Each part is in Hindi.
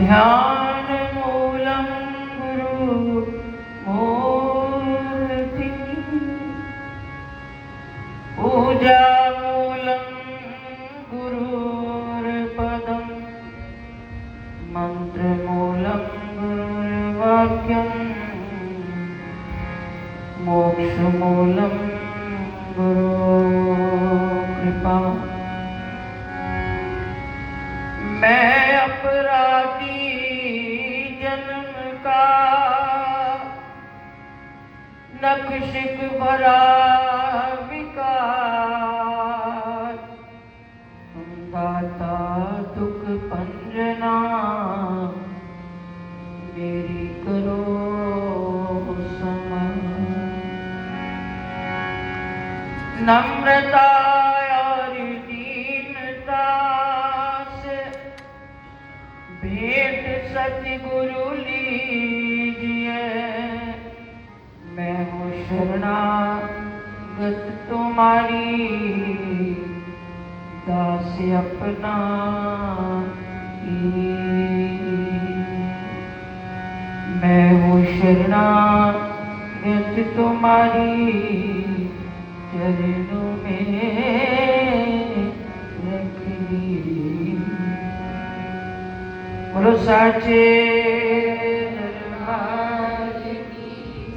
ध्यान मूलम गुरु मूर्ति पूजा मूलम गुरुर्पदम मंत्र मूलम गुरुर्वाक्यम मोक्ष मूलम गुरु कृपा। मैं अपराधी जन्म का नखशिक भरा विकार, तुम दाता दुख पंजना मेरी करो समझ। नम्रता और दीनता से भेंट सतगुरु लीजिए। मैं हूँ शरणागत तुम्हारी, दास अपना मैं हूँ शरणागत तुम्हारी, चरणों में रख ली। बोलो साचे दरबार की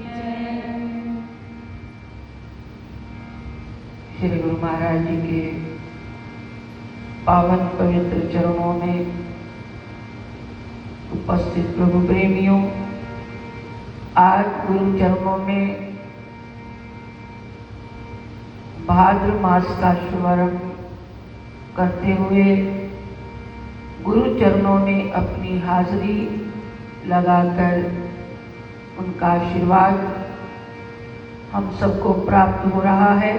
जय। श्री गुरु महाराज जी के पावन पवित्र चरणों में उपस्थित प्रभु प्रेमियों, आज गुरु चरणों में भाद्र मास का शुभारंभ करते हुए गुरु चरणों में अपनी हाजिरी लगाकर उनका आशीर्वाद हम सबको प्राप्त हो रहा है।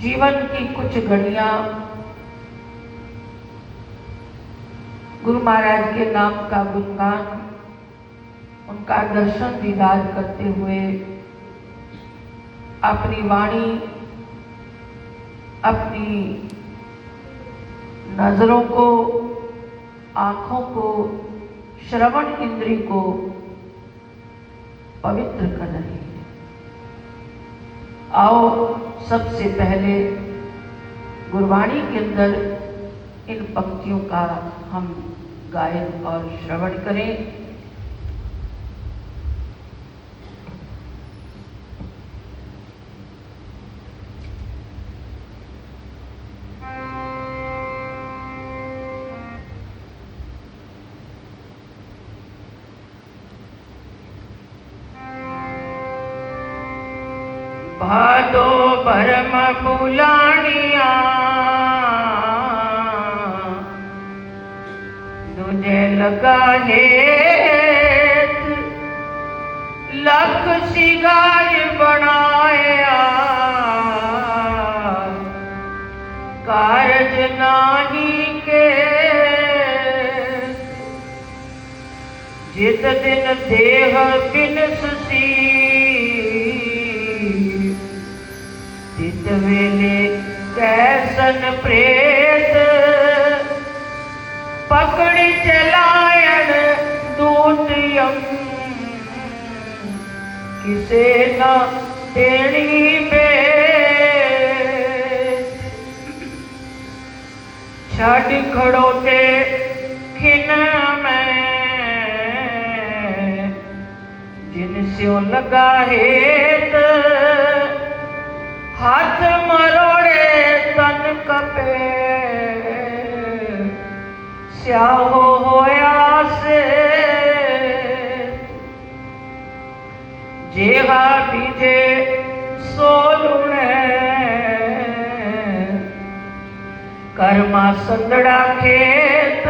जीवन की कुछ घड़ियां गुरु महाराज के नाम का गुणगान, उनका दर्शन दीदार करते हुए अपनी वाणी, अपनी नजरों को, आंखों को, श्रवण इंद्री को पवित्र कर रही है। आओ सबसे पहले गुरबाणी के अंदर इन पंक्तियों का हम गायन और श्रवण करें। भादो भरम बुलानिया तुझे लगा हेत, लख सिगार बनाया कारज नाही के। जित दिन देह बिनसी तित वेले कैसन प्रेत, पकड़ चलायन दूत यम किसे न देणी बेत। छड़ खड़ोते खिन में जिनस्यों लगा हेत, हाथ मरोड़े तन कपे स्याहो होया से। जेहा बीजे सोलुणे कर्मा संदड़ा खेत,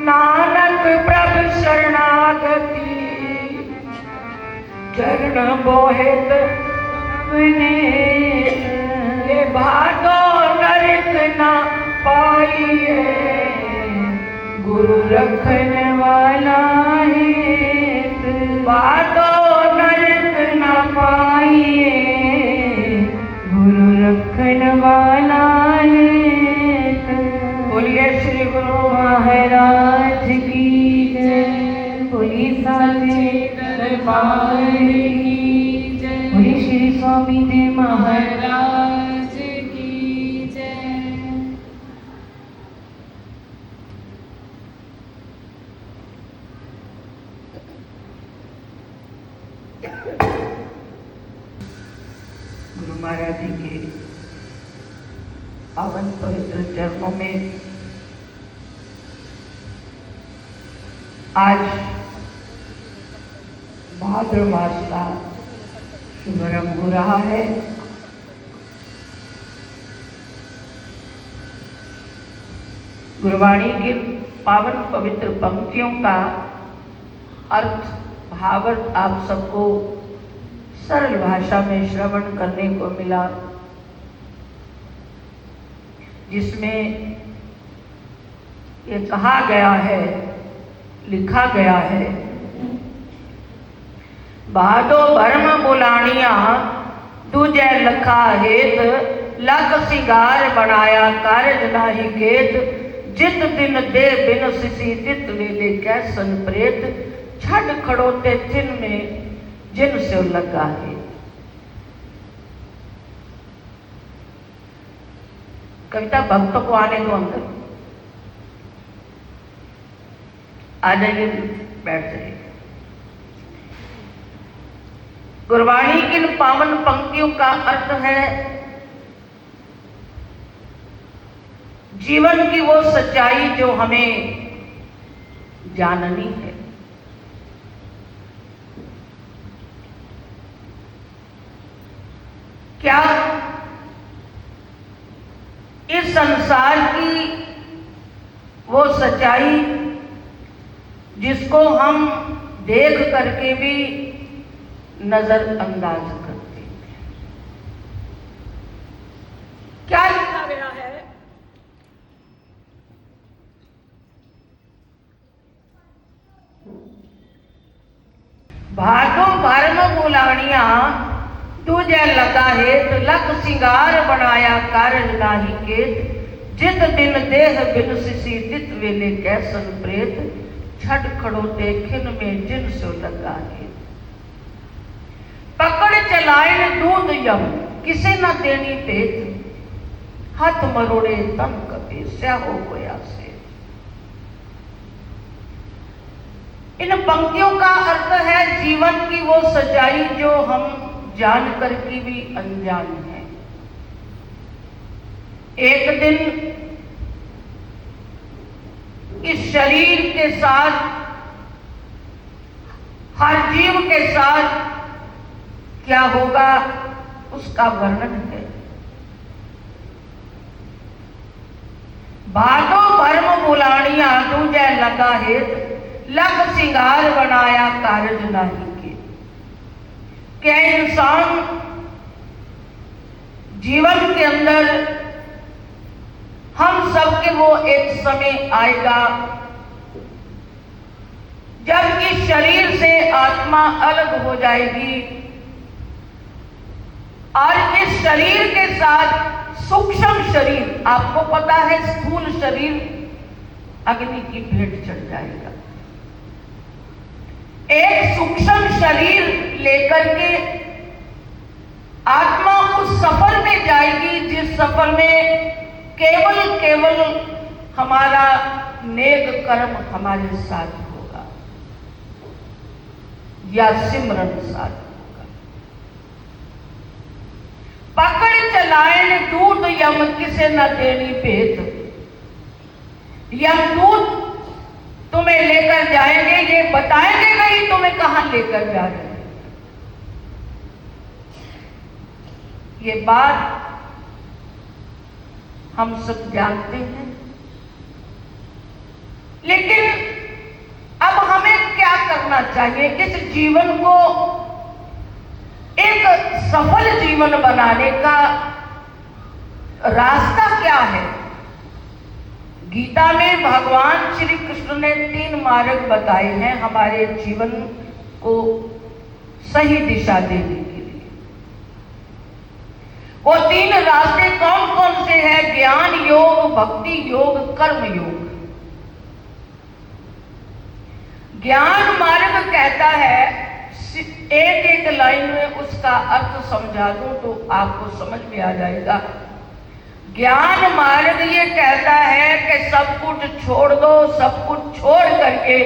नानक प्रभु शरणागति चरण बोहेत ये भागो नरक ना पाइए, गुरु रखन वाला है। भागो नरक ना पाइए, गुरु रखन वाला है। बोलिए श्री गुरु दरबार की जय। बोले श्री स्वामी देव महाराज की जय। गुरु महाराज जी के पावन पवित्र चरणों में आज भाद्र मास का शुभारंभ हो रहा है। गुरुवाणी की पावन पवित्र पंक्तियों का अर्थ भावार्थ आप सबको सरल भाषा में श्रवण करने को मिला, जिसमें ये कहा गया है, लिखा गया है, भादो भरम बुलानिया दूजे लखा हेत, लख सिंगार बनाया कारज नाही केत, जित दिन दे बिन सिसी तित वेले कैसन प्रेत, छड़ खड़ोते थिन में जिन से लगा है। कविता भक्तों को आने दो, अंदर आ जाइए, बैठ जाइए। गुरबाणी की इन पावन पंक्तियों का अर्थ है जीवन की वो सच्चाई जो हमें जाननी है। क्या इस संसार की वो सच्चाई जिसको हम देख करके भी नजरअंदाज करते हैं? क्या लिखा गया है? भादो भरम बुलानिया तुझे लगा हेत, लख सिंगार बनाया कारज नाही केत, जित दिन देह बिन सिसी तित वेले कैसन प्रेत, छड़ खड़ोते खिन में जिन सो लगा हेत। पकड़ चलाइन दूध यम किसे न देनी पेत, हाथ मरोड़े तन कपे स्याहो गोया से। इन पंक्तियों का अर्थ है जीवन की वो सच्चाई जो हम जानकर की भी अनजान है। एक दिन इस शरीर के साथ, हर जीव के साथ क्या होगा उसका वर्णन है। भादो भरम बुलानिया दूजे लगा हेत, लख सिंगार बनाया कारज नाही के। क्या इंसान जीवन के अंदर हम सबके वो एक समय आएगा जब इस शरीर से आत्मा अलग हो जाएगी और इस शरीर के साथ सूक्ष्म शरीर, आपको पता है स्थूल शरीर अग्नि की भेंट चढ़ जाएगा। एक सूक्ष्म शरीर लेकर के आत्मा उस सफर में जाएगी जिस सफर में केवल हमारा नेक कर्म हमारे साथ होगा या सिमरन साथ होगा। पकड़ चलाएन दूध यम किसे न देनी पेत, यमदूत तुम्हें लेकर जाएंगे, ये बताएंगे नहीं तुम्हें कहां लेकर जा रहे हैं। ये बात हम सब जानते हैं, लेकिन अब हमें क्या करना चाहिए? इस जीवन को एक सफल जीवन बनाने का रास्ता क्या है? गीता में भगवान श्री कृष्ण ने 3 मार्ग बताए हैं हमारे जीवन को सही दिशा देने के लिए। वो 3 रास्ते कौन कौन से हैं? ज्ञान योग, भक्ति योग, कर्म योग। ज्ञान मार्ग कहता है एक एक लाइन में उसका अर्थ समझा दूं तो आपको समझ में आ जाएगा। ज्ञान मार्ग ये कहता है कि सब कुछ छोड़ दो, सब कुछ छोड़ करके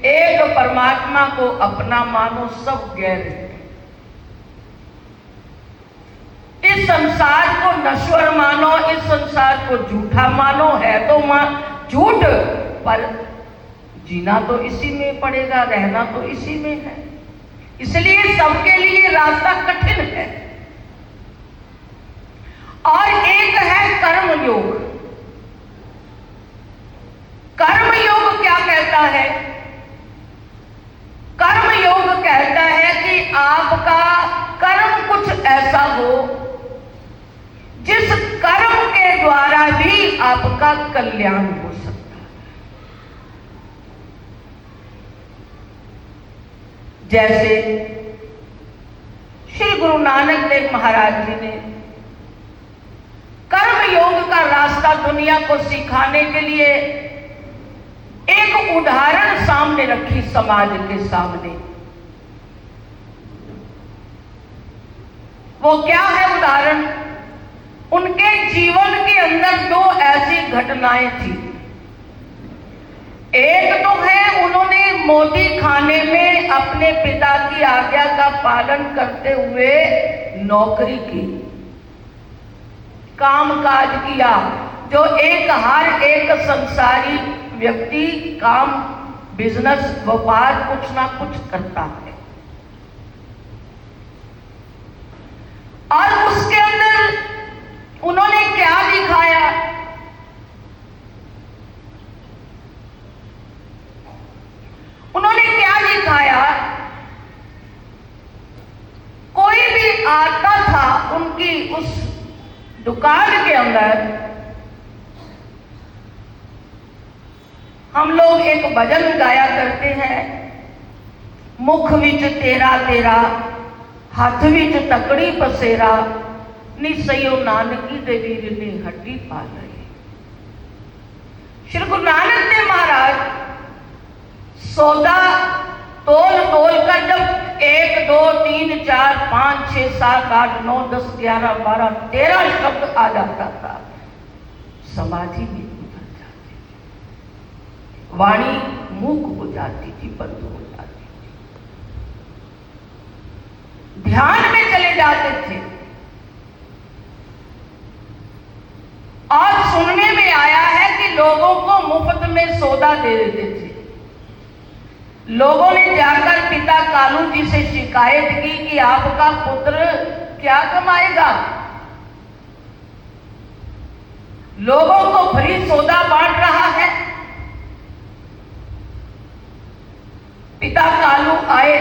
एक परमात्मा को अपना मानो, सब गैर है। इस संसार को नश्वर मानो, इस संसार को झूठा मानो, है तो झूठ, पर जीना तो इसी में पड़ेगा, रहना तो इसी में है। इसलिए सबके लिए रास्ता कठिन है। और एक है कर्म योग। कर्म योग क्या कहता है? कर्म योग कहता है कि आपका कर्म कुछ ऐसा हो जिस कर्म के द्वारा भी आपका कल्याण हो सकता है। जैसे श्री गुरु नानक देव महाराज जी ने कर्म योग का रास्ता दुनिया को सिखाने के लिए एक उदाहरण सामने रखी, समाज के सामने। वो क्या है उदाहरण? उनके जीवन के अंदर दो ऐसी घटनाएं थी। एक तो है, उन्होंने मोदी खाने में अपने पिता की आज्ञा का पालन करते हुए नौकरी की, कामकाज किया, जो हर एक संसारी व्यक्ति काम, बिजनेस, व्यापार कुछ ना कुछ करता है। और उसके अंदर उन्होंने क्या दिखाया? उन्होंने क्या दिखाया? कोई भी आता था उनकी उस दुकान के अंदर, हम लोग एक भजन गाया करते हैं, मुख विच तेरा तेरा, हाथ विच तकड़ी पसेरा, निसयो नानकी दे वीर ने हड्डी पा लई। श्री गुरु नानक देव महाराज सौदा तोल तोल कर जब 1 2 3 4 5 6 7 8 9 10 11 12 13 शब्द आ जाता था, समाधि में उतर जाती थी, वाणी मूक हो जाती थी, बंद हो जाती थी, ध्यान में चले जाते थे। और सुनने में आया है कि लोगों को मुफ्त में सौदा दे देते थे। लोगों ने जाकर पिता कालू जी से शिकायत की कि आपका पुत्र क्या कमाएगा, लोगों को फ्री सौदा बांट रहा है। पिता कालू आए,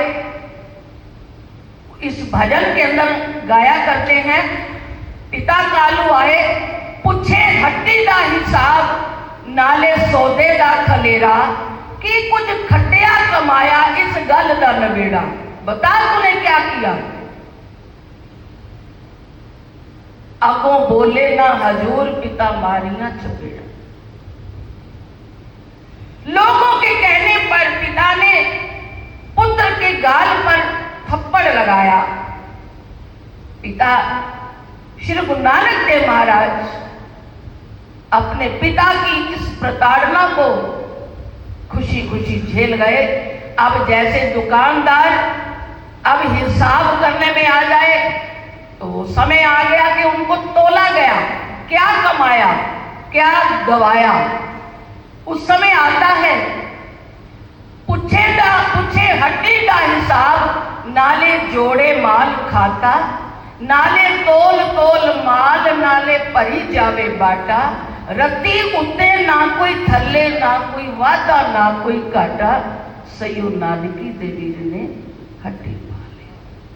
इस भजन के अंदर गाया करते हैं, पिता कालू आए, पूछे हट्टी दा हिसाब, नाले सौदे दा खलेरा, कि कुछ खटिया कमाया इस गल दा नवेड़ा, बता तूने क्या किया? अगों बोले ना हजूर, पिता मारिया चपेड़ा। लोगों के कहने पर पिता ने पुत्र के गाल पर थप्पड़ लगाया। पिता श्री गुरु नानक देव महाराज अपने पिता की इस प्रताड़ना को खुशी खुशी झेल गए। अब जैसे दुकानदार अब हिसाब करने में आ जाए, तो वो समय आ गया कि उनको तोला गया, क्या कमाया क्या गवाया। उस समय आता है, पूछे हड्डी का हिसाब, नाले जोड़े माल खाता, नाले तोल तोल माल, नाले परी जावे बाटा, रत्ती उत्ते ना कोई थल्ले, ना कोई वादा, ना कोई काटा, सयो नानकी देवी ने हड्डी पाले।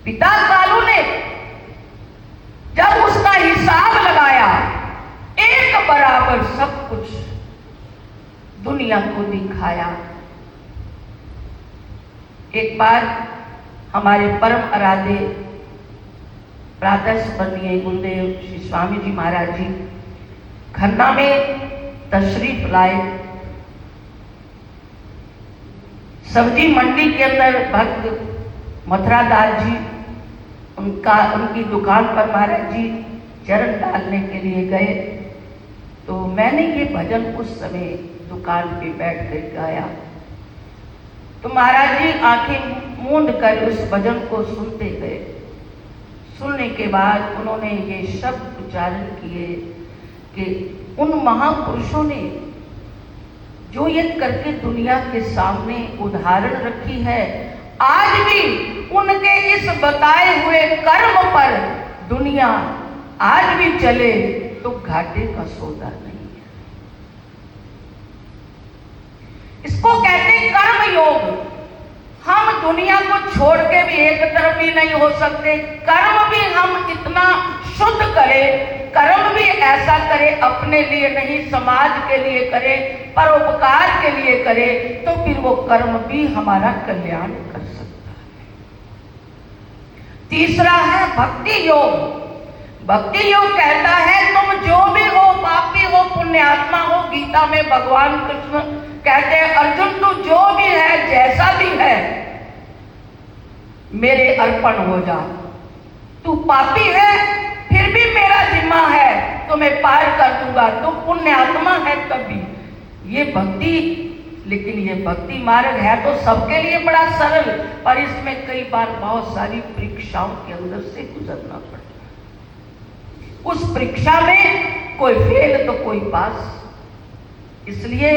पिता कालू ने जब उसका हिसाब लगाया, एक बराबर सब कुछ दुनिया को दिखाया। एक बार हमारे परम आराध्य प्रातः स्मरणीय गुरुदेव श्री स्वामी जी महाराज जी खन्ना में तशरीफ लाए। सब्जी मंडी के अंदर भक्त मथुरादास जी उनकी दुकान पर महाराज जी चरण डालने के लिए गए, तो मैंने ये भजन उस समय दुकान पे बैठ कर गाया। तो महाराज जी आंखें मूंद कर उस भजन को सुनते गए। सुनने के बाद उन्होंने ये शब्द उच्चारण किए कि उन महापुरुषों ने जो ये करके दुनिया के सामने उदाहरण रखी है, आज भी उनके इस बताए हुए कर्म पर दुनिया आज भी चले तो घाटे का सौदा नहीं है। इसको कहते कर्म योग। हम दुनिया को छोड़ के भी एक तरफ भी नहीं हो सकते। कर्म भी हम इतना शुद्ध करें, कर्म भी ऐसा करें, अपने लिए नहीं समाज के लिए करें, परोपकार के लिए करें, तो फिर वो कर्म भी हमारा कल्याण कर सकता है। तीसरा है भक्ति योग। भक्ति योग कहता है तुम जो भी हो, पापी हो, पुण्यात्मा हो, गीता में भगवान कृष्ण कहते हैं अर्जुन तू जो भी है, जैसा भी है, मेरे अर्पण हो जा। तू पापी है फिर भी मेरा जिम्मा है, तो मैं पार कर दूंगा। तू पुण्यात्मा है तभी। ये भक्ति, लेकिन ये भक्ति मार्ग है तो सबके लिए बड़ा सरल, पर इसमें कई बार बहुत सारी परीक्षाओं के अंदर से गुजरना पड़ता है। उस परीक्षा में कोई फेल तो कोई पास। इसलिए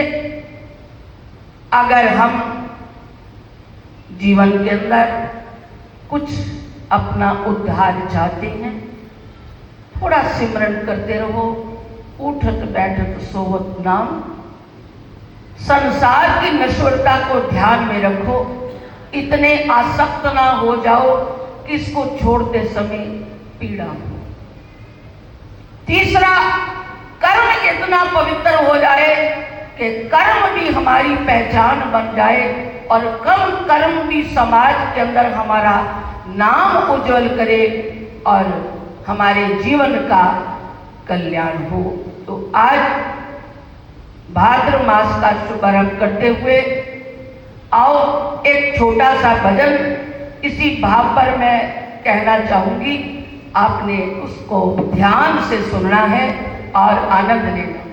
अगर हम जीवन के अंदर कुछ अपना उद्धार चाहते हैं, थोड़ा सिमरन करते रहो, उठत बैठत सोवत नाम। संसार की नश्वरता को ध्यान में रखो, इतने आसक्त ना हो जाओ कि इसको छोड़ते समय पीड़ा हो। तीसरा, कर्म इतना पवित्र हो जाए कि कर्म भी हमारी पहचान बन जाए और कर्म भी समाज के अंदर हमारा नाम उज्जवल करे और हमारे जीवन का कल्याण हो। तो आज भाद्र मास का शुभारंभ करते हुए आओ एक छोटा सा भजन इसी भाव पर मैं कहना चाहूंगी। आपने उसको ध्यान से सुनना है और आनंद लेना है।